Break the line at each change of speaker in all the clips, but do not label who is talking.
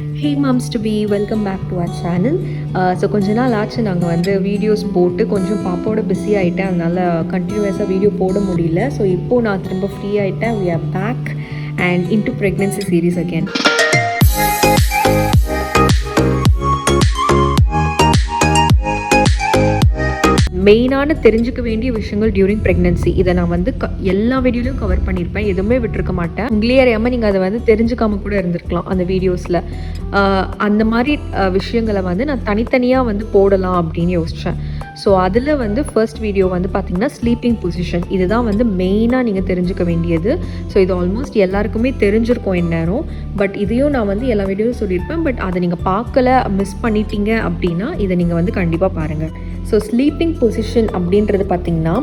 Hey moms to be, welcome back to our channel. So கொஞ்ச நாள் ஆச்சு நாங்கள் வந்து வீடியோஸ் போட்டு கொஞ்சம் பாப்பாவோட பிஸி ஆகிட்டேன், அதனால் கண்டினியூஸாக வீடியோ போட முடியல. ஸோ இப்போது நான் திரும்ப ஃப்ரீ ஆகிட்டேன். we are back and into pregnancy series again. மெயினான தெரிஞ்சுக்க வேண்டிய விஷயங்கள் டியூரிங் ப்ரெக்னன்சி, இதை நான் வந்து எல்லா வீடியோலையும் கவர் பண்ணியிருப்பேன், எதுவுமே விட்டுருக்க மாட்டேன். உங்களே அறியாமல் நீங்கள் அதை வந்து தெரிஞ்சுக்காம கூட இருந்திருக்கலாம் அந்த வீடியோஸில். அந்த மாதிரி விஷயங்களை வந்து நான் தனித்தனியாக வந்து போடலாம் அப்படின்னு யோசித்தேன். ஸோ அதில் வந்து ஃபர்ஸ்ட் வீடியோ வந்து பார்த்திங்கன்னா ஸ்லீப்பிங் பொசிஷன், இதுதான் வந்து மெயினாக நீங்கள் தெரிஞ்சுக்க வேண்டியது. ஸோ இது ஆல்மோஸ்ட் எல்லாருக்குமே தெரிஞ்சிருக்கும் இந்நேரம். பட் இதையும் நான் வந்து எல்லா வீடியோவும் சொல்லியிருப்பேன். பட் அதை நீங்கள் பார்க்கல, மிஸ் பண்ணிட்டீங்க அப்படின்னா இதை நீங்கள் வந்து கண்டிப்பாக பாருங்கள். ஸோ ஸ்லீப்பிங் பொசிஷன் அப்படின்றது பார்த்திங்கன்னா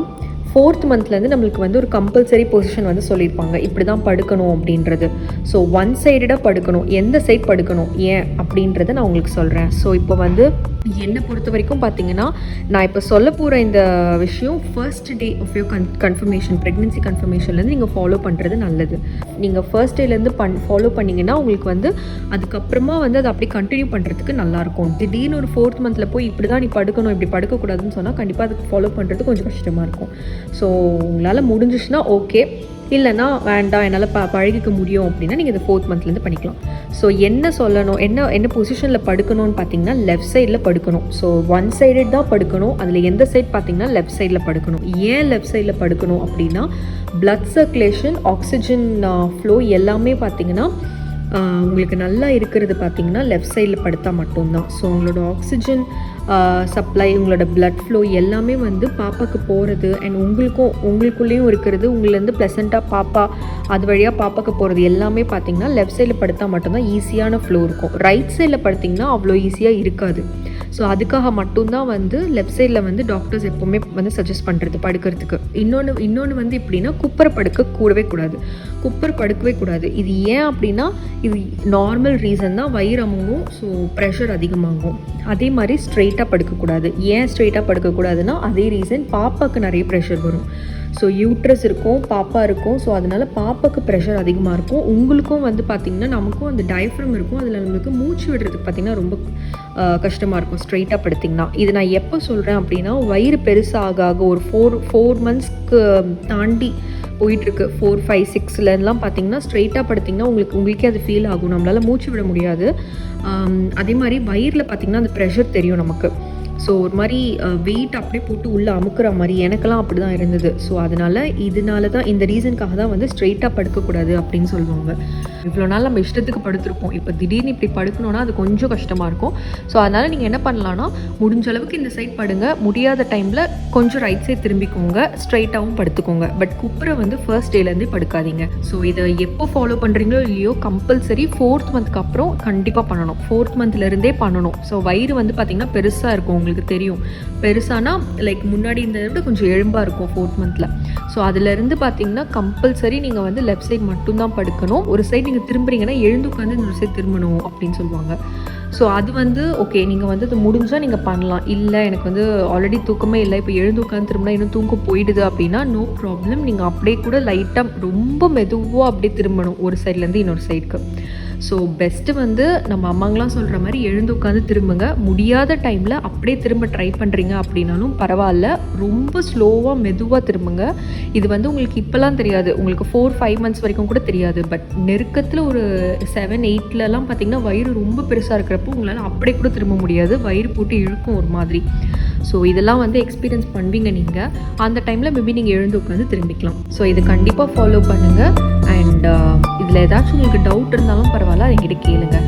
4th மந்த்லேருந்து நம்மளுக்கு வந்து ஒரு கம்பல்சரி பொசிஷன் வந்து சொல்லியிருப்பாங்க, இப்படி தான் படுக்கணும் அப்படின்றது. ஸோ ஒன் சைடடாக படுக்கணும். எந்த சைட் படுக்கணும், ஏன் அப்படின்றத நான் உங்களுக்கு சொல்கிறேன். ஸோ இப்போ வந்து என்னை பொறுத்த வரைக்கும் பார்த்தீங்கன்னா, நான் இப்போ சொல்ல போகிற இந்த விஷயம் first day of your confirmation, pregnancy கன்ஃபர்மேஷன்லேருந்து நீங்கள் ஃபாலோ பண்ணுறது நல்லது. நீங்கள் ஃபர்ஸ்ட் டேலேருந்து ஃபாலோ பண்ணிங்கன்னா உங்களுக்கு வந்து அதுக்கப்புறமா வந்து அதை அப்படியே கண்டினியூ பண்ணுறதுக்கு நல்லாயிருக்கும். திடீர்னு ஒரு 4th மந்தில் போய் இப்படி தான் நீ படுக்கணும், இப்படி படுக்கக்கூடாதுன்னு சொன்னால் கண்டிப்பாக அதுக்கு ஃபாலோ பண்ணுறது கொஞ்சம் கஷ்டமாக இருக்கும். ஸோ உங்களால் முடிஞ்சிச்சுன்னா ஓகே, இல்லைனா வேண்டாம் என்னால் பழகிக்க முடியும் அப்படின்னா நீங்கள் இந்த 4th மந்த்லேருந்து பண்ணிக்கலாம். ஸோ என்ன சொல்லணும், என்ன பொசிஷனில் படுக்கணும்னு பார்த்தீங்கன்னா லெஃப்ட் சைடில் படுக்கணும். ஸோ ஒன் சைடட் தான் படுக்கணும். அதில் எந்த சைட் பார்த்தீங்கன்னா லெஃப்ட் சைடில் படுக்கணும். ஏன் லெஃப்ட் சைடில் படுக்கணும் அப்படின்னா பிளட் சர்க்குலேஷன், ஆக்சிஜன் ஃப்ளோ எல்லாமே பார்த்தீங்கன்னா உங்களுக்கு நல்லா இருக்கிறது பார்த்தீங்கன்னா லெஃப்ட் சைடில் படுத்தா மட்டும்தான். ஸோ உங்களோட ஆக்சிஜன் சப்ளை, உங்களோட பிளட் ஃப்ளோ எல்லாமே வந்து பாப்பாவுக்கு போகிறது அண்ட் உங்களுக்குள்ளேயும் இருக்கிறது, உங்களேருந்து ப்ளசண்ட்டாக பாப்பா அது வழியாக பாப்பாவுக்கு போகிறது எல்லாமே பார்த்தீங்கன்னா லெஃப்ட் சைடில் படுத்தா மட்டும்தான் ஈஸியான ஃப்ளோ இருக்கும். ரைட் சைடில் படுத்திங்கன்னா அவ்வளோ ஈஸியாக இருக்காது. ஸோ அதுக்காக மட்டும்தான் வந்து லெஃப்ட் சைடில் வந்து டாக்டர்ஸ் எப்போவுமே வந்து சஜஸ்ட் பண்ணுறது படுக்கிறதுக்கு. இன்னொன்று வந்து எப்படின்னா குப்பரை படுக்கவே கூடாது. இது ஏன் அப்படின்னா இது நார்மல் ரீசன் தான், வயிறு அமுங்கும், ஸோ ப்ரெஷர் அதிகமாகும். அதே மாதிரி ஸ்ட்ரெயிட்டாக படுக்கக்கூடாது. ஏன் ஸ்ட்ரெயிட்டாக படுக்கக்கூடாதுன்னா அதே ரீசன், பாப்பாவுக்கு நிறைய ப்ரெஷர் வரும். ஸோ யூட்ரஸ் இருக்கும், பாப்பா இருக்கும். ஸோ அதனால் பாப்பாவுக்கு ப்ரெஷர் அதிகமாக இருக்கும். உங்களுக்கும் வந்து பார்த்திங்கன்னா நமக்கும் அந்த டயஃப்ரம் இருக்கும், அதில் நம்மளுக்கு மூச்சு விடுறதுக்கு பார்த்திங்கன்னா ரொம்ப கஷ்டமாக இருக்கும் ஸ்ட்ரெயிட்டாக படுத்திங்கன்னா. இது நான் எப்போ சொல்கிறேன் அப்படின்னா வயிறு பெருசாக ஆக ஒரு 4 மந்த்ஸ்க்கு தாண்டி போயிட்டுருக்கு, 4, 5, 6லலாம் பார்த்திங்கன்னா ஸ்ட்ரெயிட்டாக படுத்திங்கன்னா உங்களுக்கே அது ஃபீல் ஆகும், நம்மளால் மூச்சு விட முடியாது. அதே மாதிரி வயிறில் பார்த்திங்கன்னா அந்த ப்ரெஷர் தெரியும் நமக்கு. ஸோ ஒரு மாதிரி வெயிட் அப்படியே போட்டு உள்ளே அமுக்கிற மாதிரி எனக்கெல்லாம் அப்படி தான் இருந்தது. ஸோ இதனால தான் இந்த ரீசனுக்காக தான் வந்து ஸ்ட்ரெயிட்டாக படுக்கக்கூடாது அப்படின்னு சொல்லுவாங்க. இவ்வளோ நாள் நம்ம இஷ்டத்துக்கு படுத்திருப்போம், இப்போ திடீர்னு இப்படி படுக்கணுன்னா அது கொஞ்சம் கஷ்டமாக இருக்கும். ஸோ அதனால் நீங்கள் என்ன பண்ணலான்னா முடிஞ்ச அளவுக்கு இந்த சைட் படுங்க, முடியாத டைமில் கொஞ்சம் ரைட் சைட் திரும்பிக்கோங்க, ஸ்ட்ரெயிட்டாகவும் படுத்துக்கோங்க. பட் குப்புரை வந்து ஃபர்ஸ்ட் டேலேருந்தே படுக்காதீங்க. ஸோ இதை எப்போ ஃபாலோ பண்ணுறீங்களோ இல்லையோ கம்பல்சரி 4th மந்த்க்கு அப்புறம் கண்டிப்பாக பண்ணணும். 4th மந்த்லேருந்தே பண்ணணும். ஸோ வயிறு வந்து பார்த்திங்கன்னா பெருசாக இருக்கும், உங்களுக்கு தெரியும். பெருசானா லைக் முன்னாடி இந்த விட கொஞ்சம் எலும்பாக இருக்கும் 4th மந்தில். ஸோ அதிலேருந்து பார்த்தீங்கன்னா கம்பல்சரி நீங்கள் வந்து லெஃப்ட் சைட் மட்டும்தான் படுக்கணும். ஒரு சைட் நீங்கள் திரும்புறீங்கன்னா எழுந்து உட்காந்து இன்னொரு சைட் திரும்பணும் அப்படின்னு சொல்லுவாங்க. ஸோ அது வந்து ஓகே, நீங்கள் வந்து அது முடிஞ்சால் நீங்கள் பண்ணலாம். இல்லை எனக்கு வந்து ஆல்ரெடி தூக்கமே இல்லை, இப்போ எழுந்து உட்காந்து திரும்பினா இன்னும் தூக்கம் போயிடுது அப்படின்னா நோ ப்ராப்ளம். நீங்கள் அப்படியே கூட லைட்டாக ரொம்ப மெதுவாக அப்படியே திரும்பணும் ஒரு சைட்லேருந்து இன்னொரு சைடுக்கு. ஸோ பெஸ்ட்டு வந்து நம்ம அம்மாங்களாம் சொல்கிற மாதிரி எழுந்து உட்காந்து திரும்புங்க. முடியாத டைமில் அப்படியே திரும்ப ட்ரை பண்ணுறீங்க அப்படின்னாலும் பரவாயில்ல, ரொம்ப ஸ்லோவாக மெதுவாக திரும்புங்க. இது வந்து உங்களுக்கு இப்போலாம் தெரியாது, உங்களுக்கு 4, 5 மந்த்ஸ் வரைக்கும் கூட தெரியாது. பட் நெருக்கத்தில் ஒரு 7, 8லலாம் பார்த்திங்கன்னா வயிறு ரொம்ப பெருசாக இருக்கிறப்போ உங்களால் அப்படியே கூட திரும்ப முடியாது, வயிறு போட்டு இழுக்கும் ஒரு மாதிரி. ஸோ இதெல்லாம் வந்து எக்ஸ்பீரியன்ஸ் பண்ணுவீங்க நீங்கள். அந்த டைமில் மேபி நீங்கள் எழுந்து உட்காந்து திரும்பிக்கலாம். ஸோ இது கண்டிப்பாக ஃபாலோ பண்ணுங்கள். அண்ட் இதில் ஏதாச்சும் உங்களுக்கு டவுட் இருந்தாலும் பரவாயில்ல, என்கிட்ட கேளுங்க.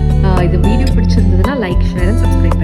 இது வீடியோ பிடிச்சிருந்ததுன்னா லைக், ஷேர் அண்ட் சப்ஸ்கிரைப்.